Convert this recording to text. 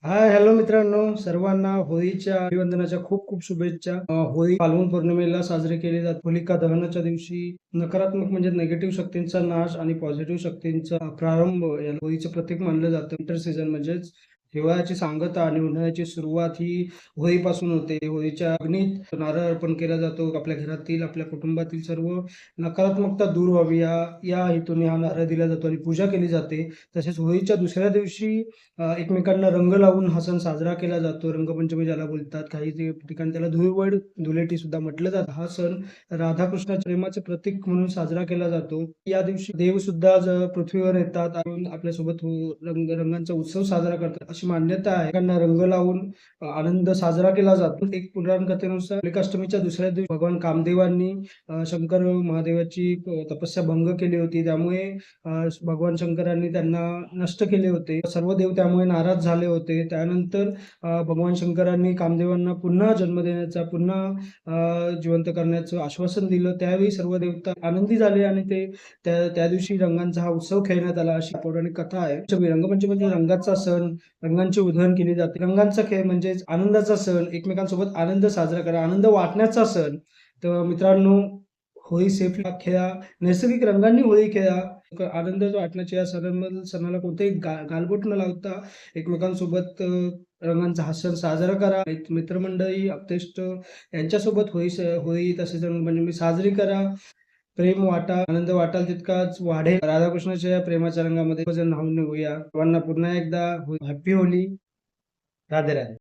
Hi hello मित्रांनो, सर्वांना होळीच्या अभिवंदनाच्या खूप खूप शुभेच्छा. होळी फाल्गुन पौर्णिमेला साजरी केली जाते. होलिका दहनाच्या दिवशी नकारात्मक म्हणजे निगेटिव्ह शक्तींचा नाश आणि पॉझिटिव्ह शक्तींचा प्रारंभ याला होळीचं प्रतीक मानलं जातं. विंटर सीझन म्हणजेच हिवाळ्याची सांगता आणि उन्हाळ्याची सुरुवात ही होळीपासून होते. होळीच्या अग्नीत नारळ अर्पण केला जातो. आपल्या घरातील, आपल्या कुटुंबातील सर्व नकारात्मकता दूर व्हावी या हेतूने हा नारळ दिला जातो आणि पूजा केली जाते. तसेच होळीच्या दुसऱ्या दिवशी एकमेकांना रंग लावून हा सण साजरा केला जातो. रंगपंचमी ज्याला बोलतात. काही ठिकाणी त्याला धुळवड धुळेटी सुद्धा म्हटलं जातं. हा सण राधाकृष्णाच्या प्रेमाचे प्रतीक म्हणून साजरा केला जातो. या दिवशी देव सुद्धा पृथ्वीवर येतात आणि आपल्यासोबत रंगांचा उत्सव साजरा करतात अशी मान्यता आहे. एकमेकांना रंग लावून आनंद साजरा केला जातो. एक पुराण कथेनुसार होलिकाष्टमीच्या दुसऱ्या दिवशी भगवान कामदेवांनी शंकर महादेवाची तपस्या भंग केली होती. त्यामुळे भगवान शंकरांनी त्यांना नष्ट केले होते. सर्व देव त्यामुळे नाराज झाले होते. त्यानंतर भगवान शंकरांनी कामदेवांना पुन्हा जन्म देण्याचा, पुन्हा जिवंत करण्याचं आश्वासन दिलं. त्यावेळी सर्व देवता आनंदी झाले आणि ते त्या दिवशी रंगांचा हा उत्सव खेळण्यात आला अशी पौराणिक कथा आहे. रंगपंचमी म्हणजे रंगाचा सण, रंगांची उधळण केली जाते. रंगांचा खेळ म्हणजेच आनंदाचा सण, एकमेकांसोबत आनंद साजरा करा, आनंद वाटण्याचा सण. तर मित्रांनो, होळी सेफली खेळा, नैसर्गिक रंगांनी होळी खेळा. आनंद वाटण्याच्या या सणाला कोणतेही गालबोट न लावता एकमेकांसोबत रंगांचा हा सण साजरा करा. मित्रमंडळी, आप्तेष्ट यांच्यासोबत होळी तसेच रंगपंचमी साजरी करा. प्रेम वाटा, आनंद वाटाल तितकाच वाढेल. राधाकृष्णाच्या या प्रेमाच्या रंगामध्ये न्हाऊन निघूया. सर्वांना पुन्हा एकदा हॅपी होली. राधे राधे.